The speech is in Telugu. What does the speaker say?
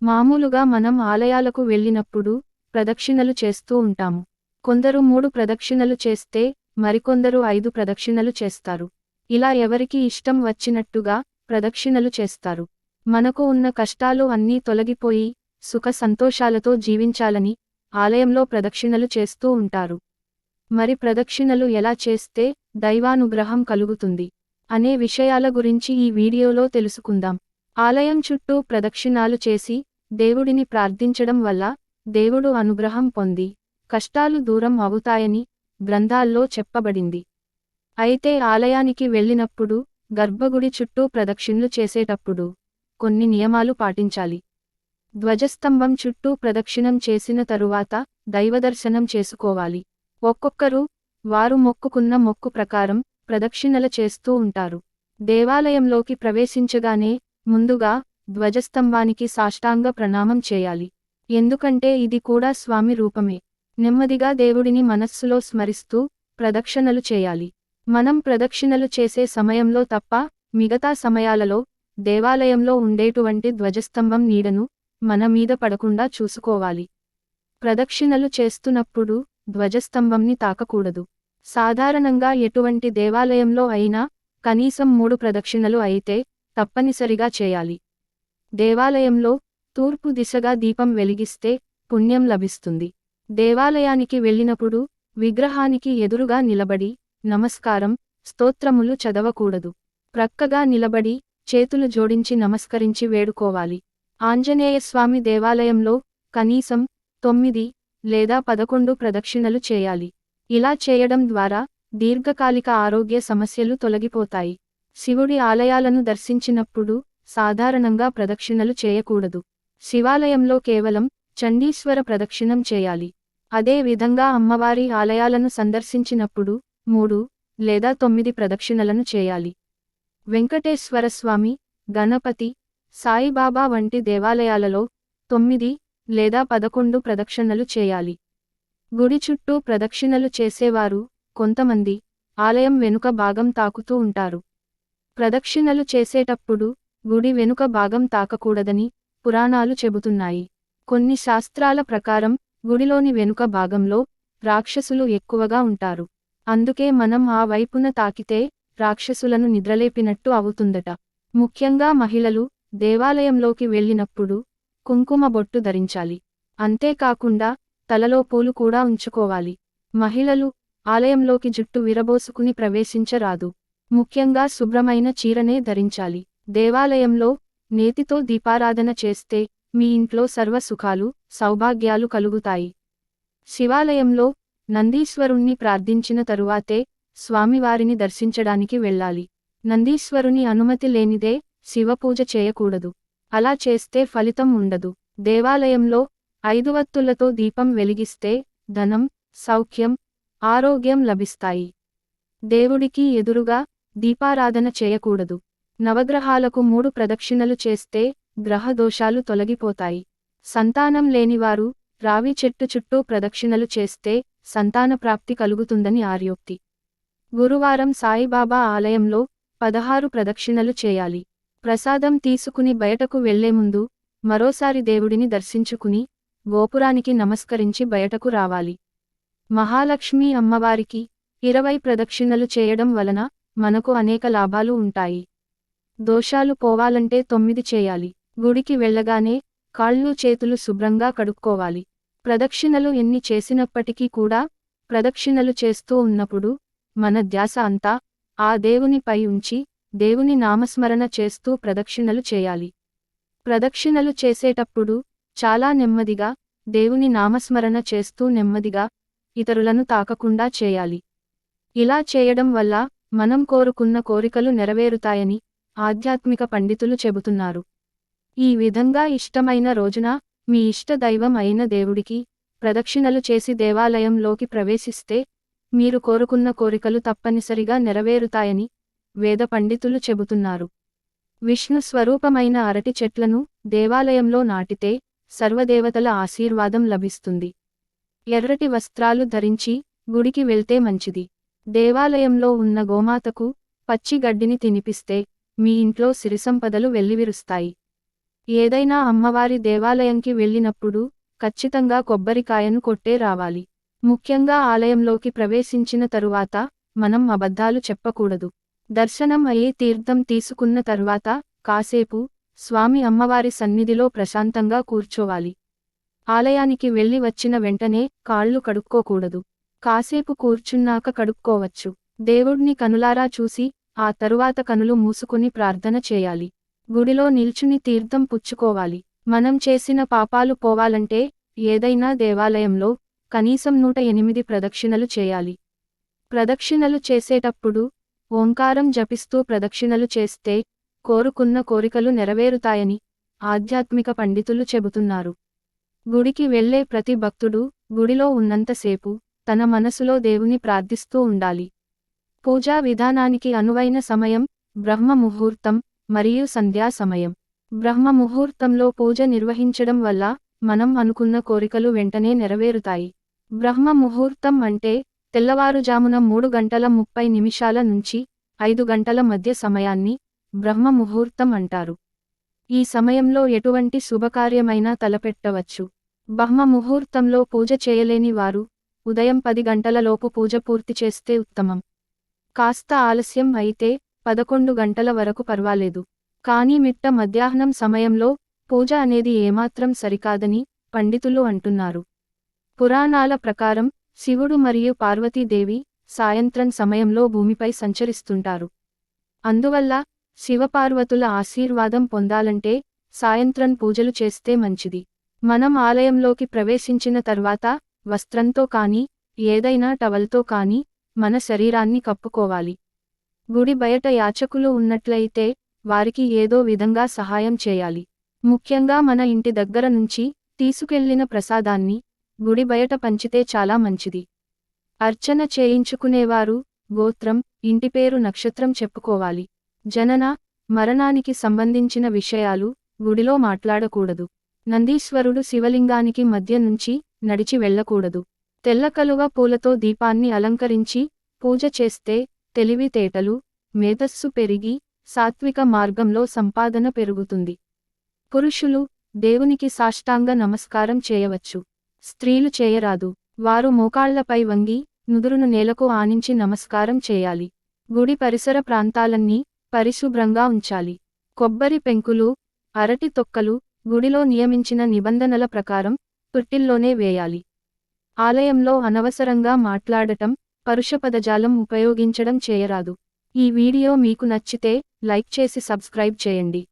మామూలుగా మనం ఆలయాలకు వెళ్ళినప్పుడు ప్రదక్షిణలు చేస్తూ ఉంటాము. కొందరు 3 ప్రదక్షిణలు చేస్తే మరికొందరు 5 ప్రదక్షిణలు చేస్తారు. ఇలా ఎవరికి ఇష్టం వచ్చినట్టుగా ప్రదక్షిణలు చేస్తారు. మనకు ఉన్న కష్టాలు అన్నీ తొలగిపోయి సుఖ సంతోషాలతో జీవించాలని ఆలయంలో ప్రదక్షిణలు చేస్తూ ఉంటారు. మరి ప్రదక్షిణలు ఎలా చేస్తే దైవానుగ్రహం కలుగుతుంది అనే విషయాల గురించి ఈ వీడియోలో తెలుసుకుందాం. ఆలయం చుట్టూ ప్రదక్షిణాలు చేసి దేవుడిని ప్రార్థించడం వల్ల దేవుడు అనుగ్రహం పొంది కష్టాలు దూరం అవుతాయని గ్రంథాల్లో చెప్పబడింది. అయితే ఆలయానికి వెళ్ళినప్పుడు గర్భగుడి చుట్టూ ప్రదక్షిణలు చేసేటప్పుడు కొన్ని నియమాలు పాటించాలి. ధ్వజస్తంభం చుట్టూ ప్రదక్షిణం చేసిన తరువాత దైవదర్శనం చేసుకోవాలి. ఒక్కొక్కరు వారు మొక్కుకున్న మొక్కు ప్రకారం ప్రదక్షిణల చేస్తూ ఉంటారు. దేవాలయంలోకి ప్రవేశించగానే ముందుగా ధ్వజస్తంభానికి సాష్టాంగ ప్రణామం చేయాలి. ఎందుకంటే ఇది కూడా స్వామి రూపమే. నెమ్మదిగా దేవుడిని మనస్సులో స్మరిస్తూ ప్రదక్షిణలు చేయాలి. మనం ప్రదక్షిణలు చేసే సమయంలో తప్ప మిగతా సమయాలలో దేవాలయంలో ఉండేటువంటి ధ్వజస్తంభం నీడను మన మీద పడకుండా చూసుకోవాలి. ప్రదక్షిణలు చేస్తున్నప్పుడు ధ్వజస్తంభంని తాకకూడదు. సాధారణంగా ఎటువంటి దేవాలయంలో అయినా కనీసం 3 ప్రదక్షిణలు అయితే తప్పనిసరిగా చేయాలి. దేవాలయంలో తూర్పు దిశగా దీపం వెలిగిస్తే పుణ్యం లభిస్తుంది. దేవాలయానికి వెళ్ళినప్పుడు విగ్రహానికి ఎదురుగా నిలబడి నమస్కారం, స్తోత్రములు చదవకూడదు. ప్రక్కగా నిలబడి చేతులు జోడించి నమస్కరించి వేడుకోవాలి. ఆంజనేయస్వామి దేవాలయంలో కనీసం 9 లేదా 11 ప్రదక్షిణలు చేయాలి. ఇలా చేయడం ద్వారా దీర్ఘకాలిక ఆరోగ్య సమస్యలు తొలగిపోతాయి. శివుడి ఆలయాలను దర్శించినప్పుడు సాధారణంగా ప్రదక్షిణలు చేయకూడదు. శివాలయంలో కేవలం చండీశ్వర ప్రదక్షిణం చేయాలి. అదే విధంగా అమ్మవారి ఆలయాలను సందర్శించినప్పుడు 3 లేదా 9 ప్రదక్షిణలను చేయాలి. వెంకటేశ్వరస్వామి, గణపతి, సాయిబాబా వంటి దేవాలయాలలో 9 లేదా 11 ప్రదక్షిణలు చేయాలి. గుడి చుట్టూ ప్రదక్షిణలు చేసేవారు కొంతమంది ఆలయం వెనుక భాగం తాకుతూ ఉంటారు. ప్రదక్షిణలు చేసేటప్పుడు గుడి వెనుక భాగం తాకకూడదని పురాణాలు చెబుతున్నాయి. కొన్ని శాస్త్రాల ప్రకారం గుడిలోని వెనుక భాగంలో రాక్షసులు ఎక్కువగా ఉంటారు. అందుకే మనం ఆ వైపున తాకితే రాక్షసులను నిద్రలేపినట్టు అవుతుందట. ముఖ్యంగా మహిళలు దేవాలయంలోకి వెళ్ళినప్పుడు కుంకుమ బొట్టు ధరించాలి. అంతేకాకుండా తలలో పూలు కూడా ఉంచుకోవాలి. మహిళలు ఆలయంలోకి జుట్టు విరబోసుకుని ప్రవేశించరాదు. ముఖ్యంగా శుభ్రమైన చీరనే ధరించాలి. దేవాలయంలో నేతితో దీపారాధన చేస్తే మీ ఇంట్లో సర్వ సుఖాలు, సౌభాగ్యాలు కలుగుతాయి. శివాలయంలో నందీశ్వరుణ్ణి ప్రార్థించిన తరువాతే స్వామివారిని దర్శించడానికి వెళ్ళాలి. నందీశ్వరుని అనుమతి లేనిదే శివపూజ చేయకూడదు. అలా చేస్తే ఫలితం ఉండదు. దేవాలయంలో 5 వత్తులతో దీపం వెలిగిస్తే ధనం, సౌఖ్యం, ఆరోగ్యం లభిస్తాయి. దేవుడికి ఎదురుగా దీపారాధన చేయకూడదు. నవగ్రహాలకు 3 ప్రదక్షిణలు చేస్తే గ్రహ దోషాలు తొలగిపోతాయి. సంతానం లేనివారు రావి చెట్టు చుట్టూ ప్రదక్షిణలు చేస్తే సంతాన ప్రాప్తి కలుగుతుందని ఆర్యోక్తి. గురువారం సాయిబాబా ఆలయంలో 16 ప్రదక్షిణలు చేయాలి. ప్రసాదం తీసుకుని బయటకు వెళ్లే ముందు మరోసారి దేవుడిని దర్శించుకుని గోపురానికి నమస్కరించి బయటకు రావాలి. మహాలక్ష్మీ అమ్మవారికి 20 ప్రదక్షిణలు చేయడం వలన మనకు అనేక లాభాలు ఉంటాయి. దోషాలు పోవాలంటే 9 చేయాలి. గుడికి వెళ్ళగానే కాళ్ళు చేతులు శుభ్రంగా కడుక్కోవాలి. ప్రదక్షిణలు ఎన్ని చేసినప్పటికీ కూడా ప్రదక్షిణలు చేస్తూ ఉన్నప్పుడు మన ధ్యాస అంతా ఆ దేవునిపై ఉంచి దేవుని నామస్మరణ చేస్తూ ప్రదక్షిణలు చేయాలి. ప్రదక్షిణలు చేసేటప్పుడు చాలా నెమ్మదిగా దేవుని నామస్మరణ చేస్తూ నెమ్మదిగా ఇతరులను తాకకుండా చేయాలి. ఇలా చేయడం వల్ల మనం కోరుకున్న కోరికలు నెరవేరుతాయని ఆధ్యాత్మిక పండితులు చెబుతున్నారు. ఈ విధంగా ఇష్టమైన రోజున మీ ఇష్ట దైవం అయిన దేవుడికి ప్రదక్షిణలు చేసి దేవాలయంలోకి ప్రవేశిస్తే మీరు కోరుకున్న కోరికలు తప్పనిసరిగా నెరవేరుతాయని వేద పండితులు చెబుతున్నారు. విష్ణు స్వరూపమైన అరటి చెట్లను దేవాలయంలో నాటితే సర్వదేవతల ఆశీర్వాదం లభిస్తుంది. ఎర్రటి వస్త్రాలు ధరించి గుడికి వెళ్తే మంచిది. దేవాలయంలో ఉన్న గోమాతకు పచ్చి గడ్డిని తినిపిస్తే మీ ఇంట్లో సిరిసంపదలు వెల్లివిరుస్తాయి. ఏదైనా అమ్మవారి దేవాలయంకి వెళ్ళినప్పుడు ఖచ్చితంగా కొబ్బరికాయను కొట్టే రావాలి. ముఖ్యంగా ఆలయంలోకి ప్రవేశించిన తరువాత మనం అబద్ధాలు చెప్పకూడదు. దర్శనం అయ్యి తీర్థం తీసుకున్న తర్వాత కాసేపు స్వామి అమ్మవారి సన్నిధిలో ప్రశాంతంగా కూర్చోవాలి. ఆలయానికి వెళ్ళి వచ్చిన వెంటనే కాళ్ళు కడుక్కోకూడదు. కాసేపు కూర్చున్నాక కడుక్కోవచ్చు. దేవుడ్ని కనులారా చూసి ఆ తరువాత కనులు మూసుకుని ప్రార్థన చేయాలి. గుడిలో నిల్చుని తీర్థం పుచ్చుకోవాలి. మనం చేసిన పాపాలు పోవాలంటే ఏదైనా దేవాలయంలో కనీసం 108 ప్రదక్షిణలు చేయాలి. ప్రదక్షిణలు చేసేటప్పుడు ఓంకారం జపిస్తూ ప్రదక్షిణలు చేస్తే కోరుకున్న కోరికలు నెరవేరుతాయని ఆధ్యాత్మిక పండితులు చెబుతున్నారు. గుడికి వెళ్ళే ప్రతి భక్తుడు గుడిలో ఉన్నంతసేపు తన మనసులో దేవుని ప్రార్థిస్తూ ఉండాలి. పూజా విధానానికి అనువైన సమయం బ్రహ్మ ముహూర్తం మరియు సంధ్యా సమయం. బ్రహ్మ ముహూర్తంలో పూజ నిర్వహించడం వల్ల మనం అనుకున్న కోరికలు వెంటనే నెరవేరుతాయి. బ్రహ్మ ముహూర్తం అంటే తెల్లవారుజామున 3:30 నుంచి 5 గంటల మధ్య సమయాన్ని బ్రహ్మ ముహూర్తం అంటారు. ఈ సమయంలో ఎటువంటి శుభకార్యమైనా తలపెట్టవచ్చు. బ్రహ్మ ముహూర్తంలో పూజ చేయలేని వారు ఉదయం 10 గంటలలోపు పూజ పూర్తి చేస్తే ఉత్తమం. కాస్త ఆలస్యం అయితే 11 గంటల వరకు పర్వాలేదు. కానీ మిట్ట మధ్యాహ్నం సమయంలో పూజ అనేది ఏమాత్రం సరికాదని పండితులు అంటున్నారు. పురాణాల ప్రకారం శివుడు మరియు పార్వతీదేవి సాయంత్రం సమయంలో భూమిపై సంచరిస్తుంటారు. అందువల్ల శివపార్వతుల ఆశీర్వాదం పొందాలంటే సాయంత్రం పూజలు చేస్తే మంచిది. మనం ఆలయంలోకి ప్రవేశించిన తర్వాత వస్త్రంతో కానీ ఏదైనా టవల్తో కానీ మన శరీరాన్ని కప్పుకోవాలి. గుడి బయట యాచకులు ఉన్నట్లయితే వారికి ఏదో విధంగా సహాయం చేయాలి. ముఖ్యంగా మన ఇంటి దగ్గర నుంచి తీసుకెళ్లిన ప్రసాదాన్ని గుడి బయట పంచితే చాలా మంచిది. అర్చన చేయించుకునేవారు గోత్రం, ఇంటి పేరు, నక్షత్రం చెప్పుకోవాలి. జనన, మరణానికి సంబంధించిన విషయాలు గుడిలో మాట్లాడకూడదు. నందీశ్వరుడు శివలింగానికి మధ్య నుంచి నడిచి వెళ్ళకూడదు. తెల్లకలువ పూలతో దీపాన్ని అలంకరించి పూజ చేస్తే తెలివితేటలు, మేధస్సు పెరిగి సాత్విక మార్గంలో సంపాదన పెరుగుతుంది. పురుషులు దేవునికి సాష్టాంగ నమస్కారం చేయవచ్చు. స్త్రీలు చేయరాదు. వారు మోకాళ్లపై వంగి నుదురును నేలకు ఆనించి నమస్కారం చేయాలి. గుడి పరిసర ప్రాంతాలన్నీ పరిశుభ్రంగా ఉంచాలి. కొబ్బరి పెంకులు, అరటి తొక్కలు గుడిలో నియమించిన నిబంధనల ప్రకారం తొట్టిల్లోనే వేయాలి. ఆలయంలో అనవసరంగా మాట్లాడటం, పరుష పదజాలం ఉపయోగించడం చేయరాదు. ఈ వీడియో మీకు నచ్చితే లైక్ చేసి సబ్స్క్రైబ్ చేయండి.